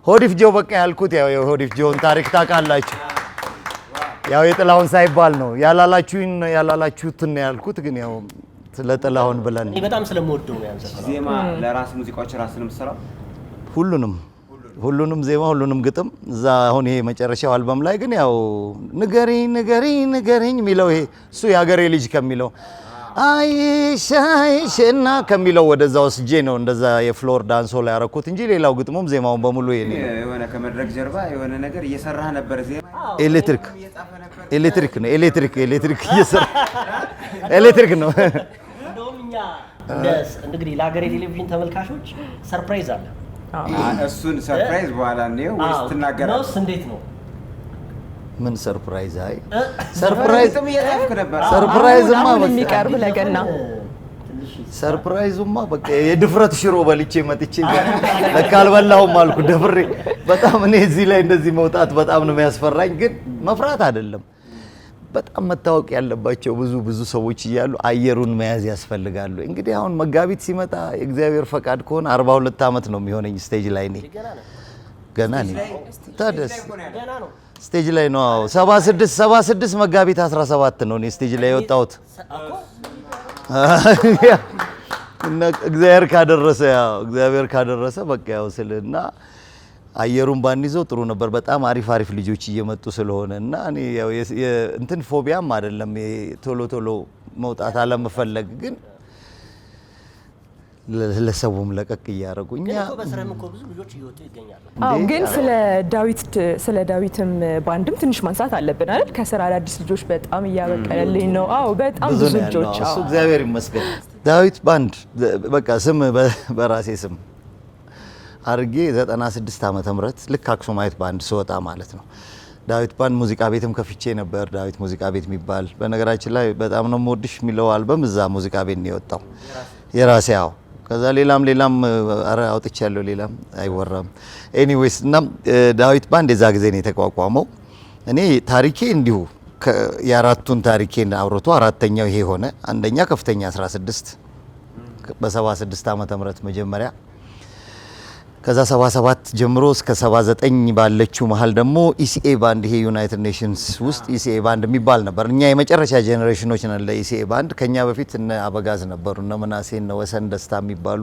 ሆዲፍጀው በቃ ያልኩት ያው የሆዲፍጀውን ታሪክ ታውቃላችሁ። ያው የጥላሁን ሳይባል ነው ያላላችሁትን ያልኩት ግን ያው ስለ ጥላሁን ብለን እኔ በጣም ስለምወደው ነው ያንተ ዜማ ለራስ ሙዚቃዎች ራስን የምትሰራው ሁሉንም ዜማ ሁሉንም ግጥም እዛ አሁን ይሄ መጨረሻው አልበም ላይ ግን ያው ንገሪኝ የሚለው ይሄ እሱ የሀገሬ ልጅ ከሚለው አይሻይሽና ከሚለው ወደዛ ወስጄ ነው እንደዛ የፍሎር ዳንሶ ላይ ያረኩት እንጂ ሌላው ግጥሙም ዜማውን በሙሉ የኔ ነው። የሆነ ከመድረክ ጀርባ የሆነ ነገር እየሰራህ ነበር። ዜማ ኤሌክትሪክ እየሰራ ኤሌክትሪክ ነው። እንደውም እኛ እንግዲህ ለሀገሬ ቴሌቪዥን ተመልካቾች ሰርፕራይዝ አለ። እሱን ሰርፕራይዝ በኋላ ነው ወይስ ትናገራለህ? እንዴት ነው? ምን ሰርፕራይዝ? አይ ሰርፕራይዝም እየጻፍክ ነበር። ሰርፕራይዝማ የሚቀርብ ለገና ሰርፕራይዙማ በቃ የድፍረት ሽሮ በልቼ መጥቼ ለካ አልበላሁም አልኩ ደፍሬ። በጣም እኔ እዚህ ላይ እንደዚህ መውጣት በጣም ነው የሚያስፈራኝ። ግን መፍራት አይደለም፣ በጣም መታወቅ ያለባቸው ብዙ ሰዎች እያሉ አየሩን መያዝ ያስፈልጋሉ። እንግዲህ አሁን መጋቢት ሲመጣ የእግዚአብሔር ፈቃድ ከሆነ 42 ዓመት ነው የሚሆነኝ ስቴጅ ላይ ነኝ። ገና ነኝ። ታደስ ስቴጅ ላይ ነው። 76 መጋቢት 17 ነው እኔ ስቴጅ ላይ የወጣሁት። እና እግዚአብሔር ካደረሰ በቃ ያው ስልና አየሩን ባንይዘው ጥሩ ነበር። በጣም አሪፍ ልጆች እየመጡ ስለሆነ እና እኔ ያው እንትን ፎቢያም አይደለም ቶሎ መውጣት አለመፈለግ፣ ግን ለሰውም ለቀቅ እያደረጉኝ በስራም እኮ ብዙ ልጆች እየወጡ ይገኛሉ። አዎ፣ ግን ስለ ዳዊትም ባንድም ትንሽ ማንሳት አለብን አይደል? ከስራ አዳዲስ ልጆች በጣም እያበቀለልኝ ነው። አዎ፣ በጣም ብዙ ልጆች። እሱ እግዚአብሔር ይመስገን። ዳዊት ባንድ በቃ ስም በራሴ ስም አርጌ 96 ዓመተ ምህረት ልክ አክሱማይት ባንድ ስወጣ ማለት ነው። ዳዊት ባንድ ሙዚቃ ቤትም ከፍቼ ነበር። ዳዊት ሙዚቃ ቤት የሚባል በነገራችን ላይ በጣም ነው የምወድሽ የሚለው አልበም እዛ ሙዚቃ ቤት ነው የወጣው የራሴ። ያው ከዛ ሌላም አውጥቻለሁ፣ ሌላም አይወራም። ኤኒዌይስ እና ዳዊት ባንድ የዛ ጊዜ ነው የተቋቋመው። እኔ ታሪኬ እንዲሁ የአራቱን ታሪኬን አውርቶ አራተኛው ይሄ ሆነ። አንደኛ ከፍተኛ 16 በ76 ዓመተ ምህረት መጀመሪያ፣ ከዛ 77 ጀምሮ እስከ 79 ባለችው መሀል ደግሞ ኢሲኤ ባንድ፣ ይሄ ዩናይትድ ኔሽንስ ውስጥ ኢሲኤ ባንድ የሚባል ነበር። እኛ የመጨረሻ ጄኔሬሽኖች ነን ለኢሲኤ ባንድ። ከኛ በፊት እነ አበጋዝ ነበሩ፣ እነ ምናሴ፣ እነ ወሰን ደስታ የሚባሉ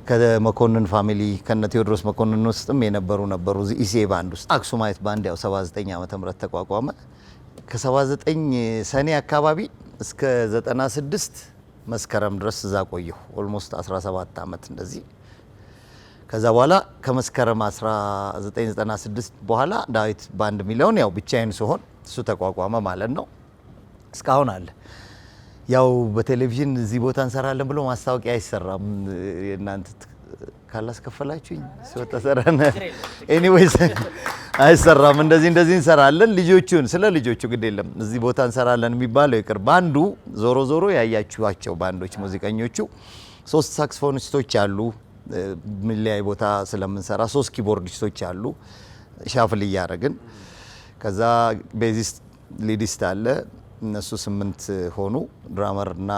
ከመኮንን ፋሚሊ ከነ ቴዎድሮስ መኮንን ውስጥም የነበሩ ኢሲኤ ባንድ ውስጥ። አክሱማይት ባንድ ያው 79 ዓመተ ምህረት ተቋቋመ። ከ79 ሰኔ አካባቢ እስከ 96 መስከረም ድረስ እዛ ቆየሁ። ኦልሞስት 17 ዓመት እንደዚህ። ከዛ በኋላ ከመስከረም 1996 በኋላ ዳዊት ባንድ የሚለውን ያው ብቻዬን ስሆን እሱ ተቋቋመ ማለት ነው። እስካሁን አለ። ያው በቴሌቪዥን እዚህ ቦታ እንሰራለን ብሎ ማስታወቂያ አይሰራም። እናንተ ካላስከፈላችሁኝ ሲወጣ ሰራነ። ኤኒዌይስ አይሰራም። እንደዚህ እንሰራለን። ስለ ልጆቹ ግድ የለም። እዚህ ቦታ እንሰራለን የሚባለው ይቅር። ባንዱ ዞሮ ያያችኋቸው ባንዶች ሙዚቀኞቹ 3 ሳክስፎኒስቶች አሉ። ሚሊያይ ቦታ ስለምንሰራ 3 ኪቦርዲስቶች አሉ ሻፍል እያደረግን። ከዛ ቤዚስት ሊዲስት አለ። እነሱ 8 ሆኑ። ድራመርና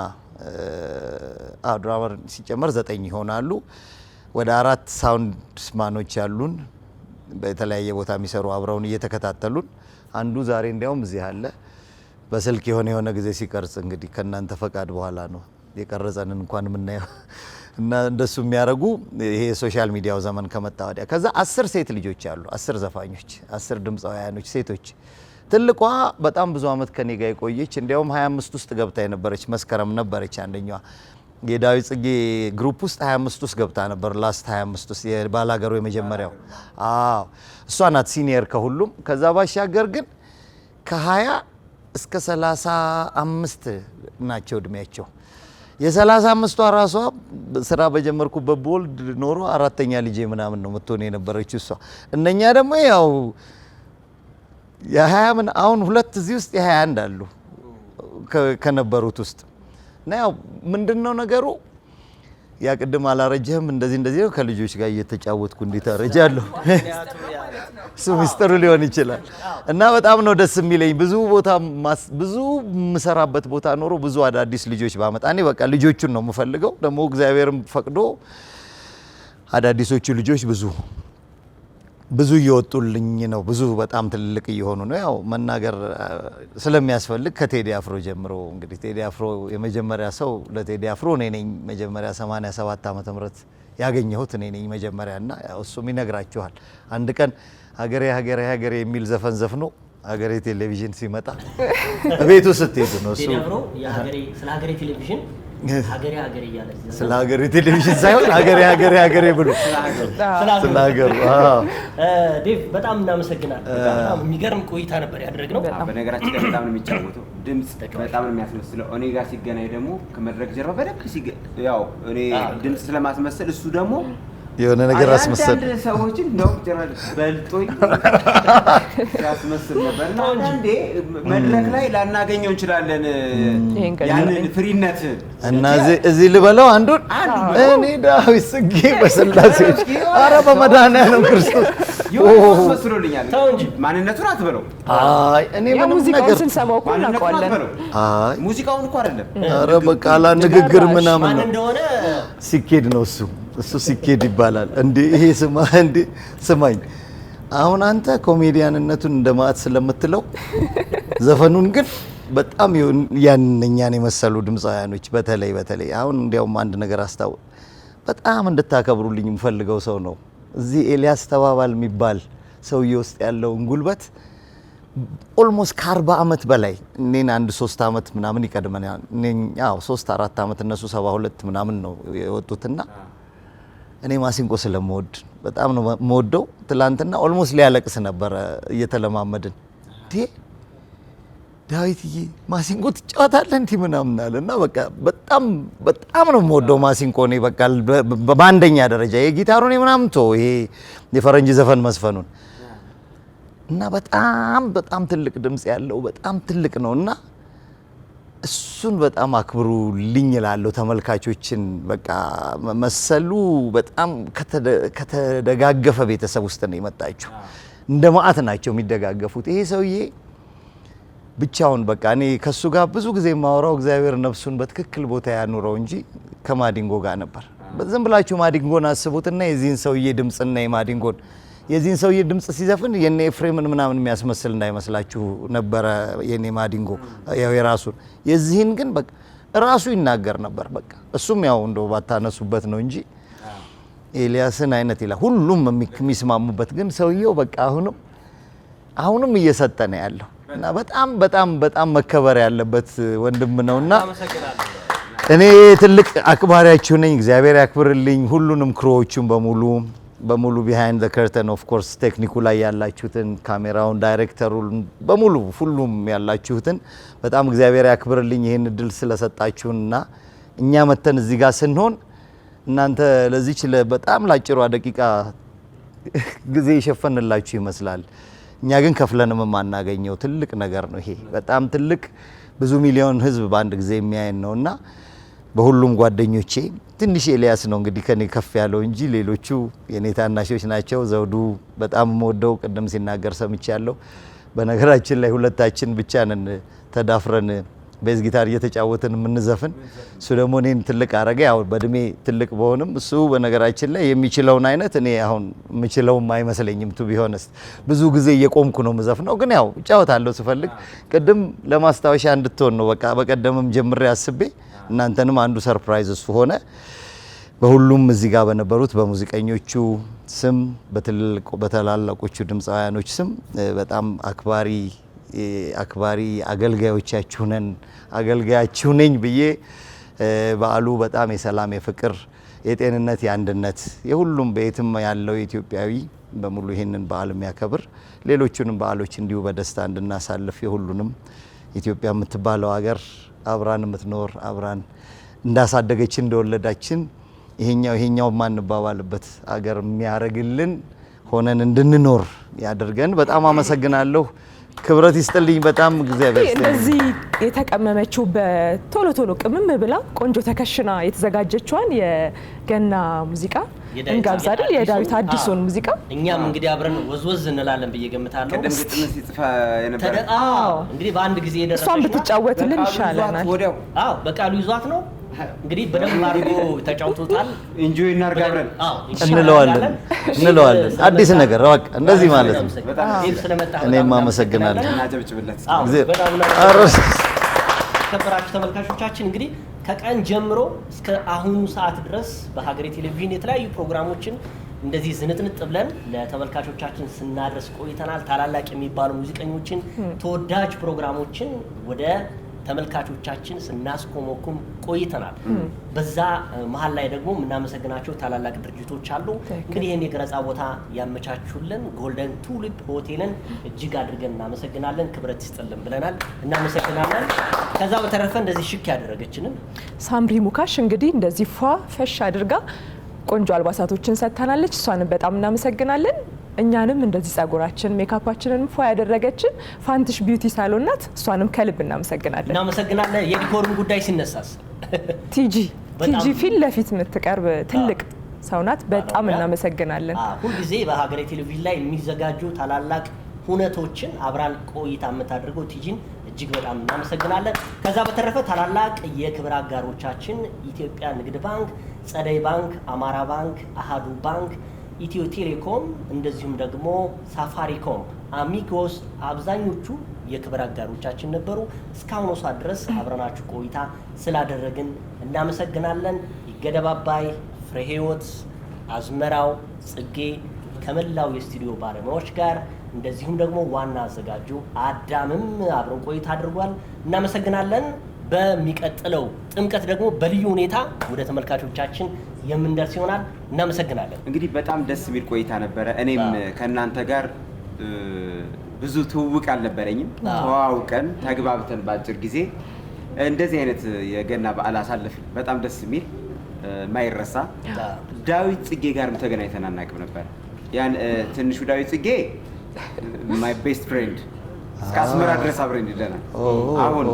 ድራመር ሲጨመር 9 ይሆናሉ። ወደ 4 ሳውንድ ማኖች ያሉን በተለያየ ቦታ የሚሰሩ አብረውን እየተከታተሉን። አንዱ ዛሬ እንዲያውም እዚህ አለ። በስልክ የሆነ ጊዜ ሲቀርጽ እንግዲህ ከእናንተ ፈቃድ በኋላ ነው የቀረጸንን እንኳን የምናየው እና እንደሱ የሚያደርጉ ይሄ ሶሻል ሚዲያው ዘመን ከመጣ ወዲያ። ከዛ 10 ሴት ልጆች አሉ፣ 10 ዘፋኞች፣ 10 ድምፃውያኖች ሴቶች። ትልቋ በጣም ብዙ አመት ከኔ ጋር የቆየች እንዲያውም 25 ውስጥ ገብታ የነበረች መስከረም ነበረች አንደኛዋ። የዳዊት ጽጌ ግሩፕ ውስጥ 25 ውስጥ ገብታ ነበር። ላስት 25 ውስጥ የባላገሩ የመጀመሪያው እሷ ናት ሲኒየር ከሁሉም። ከዛ ባሻገር ግን ከ20 እስከ 35 ናቸው እድሜያቸው። የ35ቷ ራሷ ስራ በጀመርኩበት ቦልድ ኖሮ 4ኛ ልጄ ምናምን ነው የምትሆን የነበረችው እሷ። እነኛ ደግሞ ያው የ20 አሁን 2 እዚህ ውስጥ የ21 አሉ ከነበሩት ውስጥ። እና ያው ምንድነው ነገሩ ያ ቅድም አላረጀህም እንደዚህ ነው ከልጆች ጋር እየተጫወትኩ እንዴት አረጃለሁ እሱ ሚስጥሩ ሊሆን ይችላል። እና በጣም ነው ደስ የሚለኝ ብዙ የምሰራበት ቦታ ኖሮ ብዙ አዳዲስ ልጆች ባመጣ እኔ በቃ ልጆቹን ነው የምፈልገው። ደግሞ እግዚአብሔርም ፈቅዶ አዳዲሶቹ ልጆች ብዙ እየወጡልኝ ነው። ብዙ በጣም ትልልቅ እየሆኑ ነው። ያው መናገር ስለሚያስፈልግ ከቴዲ አፍሮ ጀምሮ እንግዲህ ቴዲ አፍሮ የመጀመሪያ ሰው ለቴዲ አፍሮ እኔ ነኝ መጀመሪያ 87 ዓመተ ምህረት ያገኘሁት እኔ ነኝ መጀመሪያና እሱም ይነግራችኋል። አንድ ቀን ሀገሬ ሀገሬ ሀገሬ የሚል ዘፈን ዘፍኖ ሀገሬ ቴሌቪዥን ሲመጣ ቤቱ ስትሄዱ ነው እሱ ስለ ሀገሬ ቴሌቪዥን ሀገሬ ሀገሬ እያለ ስለ ሀገሬ ቴሌቪዥን ሳይሆን ሀገሬ ሀገሬ ሀገሬ ብሎ ስለ ሀገሩ። ዴቭ በጣም እናመሰግናለን። በጣም የሚገርም ቆይታ ነበር ያደረግነው። በነገራችን ላይ በጣም ነው የሚጫወተው፣ ድምጽ በጣም ነው የሚያስመስለው። እኔ ጋር ሲገናኝ ደግሞ ከመድረክ ጀርባ በደንብ ያው እኔ ድምጽ ስለማስመሰል እሱ ደግሞ የሆነ ነገር አስመሰል አንድ ሰዎችን ነው በልጦኝ ያስመስል ነበር። እና አንዴ መድረክ ላይ ላናገኘው እንችላለን ያንን ፍሪነት እና እዚህ ልበለው አንዱን እኔ ዳዊት ጽጌ በስላሴዎች ኧረ በመድኃኒዓለም ክርስቶስ መስሎልኛል። ማንነቱን አትበለው። አይ እኔ ምንም ነገር ስንሰማው እኮ እናውቀዋለን። አይ ሙዚቃውን እኮ አይደለም። ኧረ በቃ ንግግር ምናምን ማን ነው እንደሆነ ሲኬድ ነው እሱ ሲኬድ ይባላል እንዴ ይሄ ስማ እንዴ ስማኝ አሁን አንተ ኮሜዲያንነቱን እንደማት ስለምትለው ዘፈኑን ግን በጣም ያንኛን የመሰሉ ድምፃውያኖች በተለይ አሁን እንዲያውም አንድ ነገር በጣም እንድታከብሩልኝ የምፈልገው ሰው ነው እዚህ ኤልያስ ተባባል የሚባል ሰውዬ ውስጥ ያለውን ጉልበት ኦልሞስት ከ40 ዓመት በላይ እኔን አንድ 3 ዓመት ምናምን ይቀድመናል። ያው 3-4 ዓመት እነሱ 72 ምናምን ነው የወጡትና እኔ ማሲንቆ ስለምወድ በጣም ነው የምወደው። ትላንትና ኦልሞስት ሊያለቅስ ነበር እየተለማመድን ዳዊትዬ ማሲንቆ ትጫወታለህ እንዴ ምናምን አለና በቃ በጣም ነው የምወደው ማሲንቆ። እኔ በቃ በአንደኛ ደረጃ የጊታሩን ምናምን ይሄ የፈረንጅ ዘፈን መስፈኑን እና በጣም ትልቅ ድምጽ ያለው በጣም ትልቅ ነውና እሱን በጣም አክብሩልኝ እላለሁ። ተመልካቾችን በቃ መሰሉ በጣም ከተደጋገፈ ቤተሰብ ውስጥ ነው የመጣችው። እንደ ማአት ናቸው የሚደጋገፉት። ይሄ ሰውዬ ብቻውን በቃ እኔ ከሱ ጋር ብዙ ጊዜ የማወራው እግዚአብሔር ነፍሱን በትክክል ቦታ ያኑረው እንጂ ከማዲንጎ ጋር ነበር። ዝም ብላችሁ ማዲንጎን አስቡትና የዚህን ሰውዬ ድምጽና የማዲንጎን የዚህን ሰውዬ ድምጽ ሲዘፍን የኔ ኤፍሬምን ምናምን የሚያስመስል እንዳይመስላችሁ ነበረ የኔ ማዲንጎ ያው የራሱን የዚህን ግን በቃ ራሱ ይናገር ነበር። በቃ እሱም ያው እንደው ባታነሱበት ነው እንጂ ኤልያስን አይነት ይላል ሁሉም የሚስማሙበት ግን ሰውዬው በቃ አሁንም እየሰጠ ነው ያለው እና በጣም መከበር ያለበት ወንድም ነውና እኔ ትልቅ አክባሪያችሁ ነኝ። እግዚአብሔር ያክብርልኝ ሁሉንም ክሮዎቹን በሙሉ ቢሃይንድ ዘ ከርተን ኦፍ ኮርስ ቴክኒኩ ላይ ያላችሁትን ካሜራውን ዳይሬክተሩን በሙሉ ሁሉም ያላችሁትን በጣም እግዚአብሔር ያክብርልኝ ይሄን እድል ስለሰጣችሁና እኛ መተን እዚህ ጋር ስንሆን እናንተ ለዚች በጣም ላጭሯ ደቂቃ ጊዜ ይሸፈንላችሁ ይመስላል። እኛ ግን ከፍለንም የማናገኘው ትልቅ ነገር ነው። ይሄ በጣም ትልቅ ብዙ ሚሊዮን ህዝብ በአንድ ጊዜ የሚያየን ነውና በሁሉም ጓደኞቼ ትንሽ ኤልያስ ነው እንግዲህ ከኔ ከፍ ያለው እንጂ ሌሎቹ የኔ ታናሾች ናቸው። ዘውዱ በጣም የምወደው ቅድም ሲናገር ሰምቻለሁ። በነገራችን ላይ ሁለታችን ብቻ ነን ተዳፍረን ቤዝ ጊታር እየተጫወትን የምንዘፍን። እሱ ደግሞ እኔን ትልቅ አረገ። ያው በእድሜ ትልቅ በሆንም እሱ በነገራችን ላይ የሚችለውን አይነት እኔ አሁን የምችለውም አይመስለኝም። ቱ ቢሆንስ ብዙ ጊዜ እየቆምኩ ነው የምዘፍነው፣ ግን ያው እጫወታለሁ ስፈልግ። ቅድም ለማስታወሻ እንድትሆን ነው በቃ በቀደምም ጀምሬ አስቤ እናንተንም አንዱ ሰርፕራይዝ እሱ ሆነ። በሁሉም እዚህ ጋር በነበሩት በሙዚቀኞቹ ስም በተላላቆቹ ድምፃውያኖች ስም በጣም አክባሪ አገልጋያችሁ ነኝ ብዬ በዓሉ በጣም የሰላም የፍቅር የጤንነት የአንድነት የሁሉም በየትም ያለው ኢትዮጵያዊ በሙሉ ይህንን በዓል የሚያከብር ሌሎቹንም በዓሎች እንዲሁ በደስታ እንድናሳልፍ የሁሉንም ኢትዮጵያ የምትባለው ሀገር አብራን የምትኖር አብራን እንዳሳደገችን እንደወለዳችን ይሄኛው ማንባባልበት ሀገር የሚያረግልን ሆነን እንድንኖር ያደርገን። በጣም አመሰግናለሁ። ክብረት ይስጥልኝ። በጣም እግዚአብሔር እንደዚህ የተቀመመችው በቶሎ ቅምም ብላ ቆንጆ ተከሽና የተዘጋጀችዋን የገና ሙዚቃ እንጋብዝ አይደል? የዳዊት አዲሱን ሙዚቃ እኛም እንግዲህ አብረን ወዝወዝ እንላለን ብዬ ገምታለሁ። ቅድም ግጥም ሲጽፋ የነበረ እንግዲህ በአንድ ጊዜ የደረሰች እሷን ብትጫወትልን ይሻለናል። በቃሉ ይዟት ነው እንግዲህ በደንብ አድርጎ ተጫውቶታል። ኢንጆይ እናድርግ አብረን እንለዋለን። አዲስ ነገር በቃ እንደዚህ ማለት ነው። እኔም አመሰግናለሁ። እናጨብጭብለት። የተከበራችሁ ተመልካቾቻችን እንግዲህ ከቀን ጀምሮ እስከ አሁኑ ሰዓት ድረስ በሀገሬ ቴሌቪዥን የተለያዩ ፕሮግራሞችን እንደዚህ ዝንጥንጥ ብለን ለተመልካቾቻችን ስናደርስ ቆይተናል። ታላላቅ የሚባሉ ሙዚቀኞችን ተወዳጅ ፕሮግራሞችን ወደ ተመልካቾቻችን ስናስኮመኩም ቆይተናል። በዛ መሀል ላይ ደግሞ የምናመሰግናቸው ታላላቅ ድርጅቶች አሉ። እንግዲህ ይህን የቀረጻ ቦታ ያመቻቹልን ጎልደን ቱሊፕ ሆቴልን እጅግ አድርገን እናመሰግናለን። ክብረት ይስጥልን ብለናል። እናመሰግናለን። ከዛ በተረፈ እንደዚህ ሽክ ያደረገችንን ሳምሪ ሙካሽ እንግዲህ እንደዚህ ፏ ፈሽ አድርጋ ቆንጆ አልባሳቶችን ሰጥታናለች። እሷንም በጣም እናመሰግናለን። እኛንም እንደዚህ ጸጉራችን ሜካፓችንን ፏ ያደረገችን ፋንትሽ ቢዩቲ ሳሎን ናት። እሷንም ከልብ እናመሰግናለን። የዲኮሩን ጉዳይ ሲነሳስ ቲጂ ፊት ለፊት የምትቀርብ ትልቅ ሰው ናት። በጣም እናመሰግናለን። ሁልጊዜ በሀገሬ ቴሌቪዥን ላይ የሚዘጋጁ ታላላቅ ሁነቶችን አብራን ቆይታ የምታደርገው ቲጂን እጅግ በጣም እናመሰግናለን። ከዛ በተረፈ ታላላቅ የክብር አጋሮቻችን ኢትዮጵያ ንግድ ባንክ፣ ጸደይ ባንክ፣ አማራ ባንክ፣ አሃዱ ባንክ፣ ኢትዮ ቴሌኮም እንደዚሁም ደግሞ ሳፋሪኮም፣ አሚጎስ አብዛኞቹ የክብር አጋሮቻችን ነበሩ። እስካሁን ሰዓት ድረስ አብረናችሁ ቆይታ ስላደረግን እናመሰግናለን። ይገደብ አባይ፣ ፍሬ ህይወት፣ አዝመራው፣ ጽጌ ከመላው የስቱዲዮ ባለሙያዎች ጋር እንደዚሁም ደግሞ ዋና አዘጋጁ አዳምም አብረን ቆይታ አድርጓል። እናመሰግናለን። በሚቀጥለው ጥምቀት ደግሞ በልዩ ሁኔታ ወደ ተመልካቾቻችን የምንደርስ ይሆናል። እናመሰግናለን። እንግዲህ በጣም ደስ የሚል ቆይታ ነበረ። እኔም ከእናንተ ጋር ብዙ ትውውቅ አልነበረኝም። ተዋውቀን ተግባብተን በአጭር ጊዜ እንደዚህ አይነት የገና በዓል አሳለፍን። በጣም ደስ የሚል ማይረሳ። ዳዊት ጽጌ ጋርም ተገናኝተን አናውቅም ነበር። ያን ትንሹ ዳዊት ጽጌ ማይ ቤስት ፍሬንድ እስከ አስመራ ድረስ አብረን ሄደናል። አሁን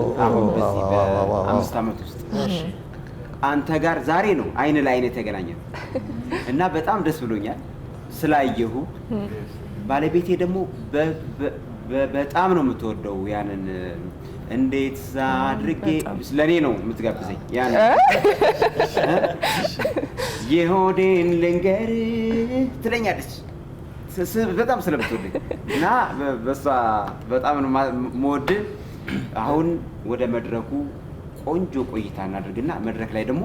በዚህ በ5 ዓመት ውስጥ አንተ ጋር ዛሬ ነው አይን ለአይን የተገናኘን እና በጣም ደስ ብሎኛል ስላየሁ። ባለቤቴ ደግሞ በጣም ነው የምትወደው ያንን እንዴት አድርጌ ለኔ ነው የምትጋብዘኝ። ያን የሆዴን ልንገር ትለኛለች በጣም ስለምትወደኝ እና በሷ በጣም ነው የምወድህ። አሁን ወደ መድረኩ ቆንጆ ቆይታ እናድርግና መድረክ ላይ ደግሞ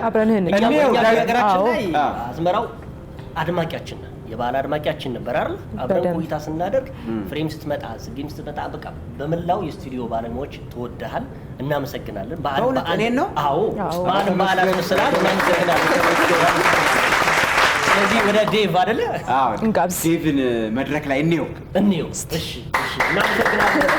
አብረን ነገራችን ላይ አዝመራው አድማቂያችን የባህል አድማቂያችን ነበር አይደል? አብረን ቆይታ ስናደርግ ፍሬም ስትመጣ ጽጌም ስትመጣ በቃ በመላው የስቱዲዮ ባለሙያዎች ተወደሃል። እናመሰግናለን። በእኔ ነው። አዎ በዓል አስመስላል። እናመሰግናለን። ስለዚህ ወደ ዴቭ አይደለ? ዴቭን መድረክ ላይ እንየው። እሺ እናመሰግናለን።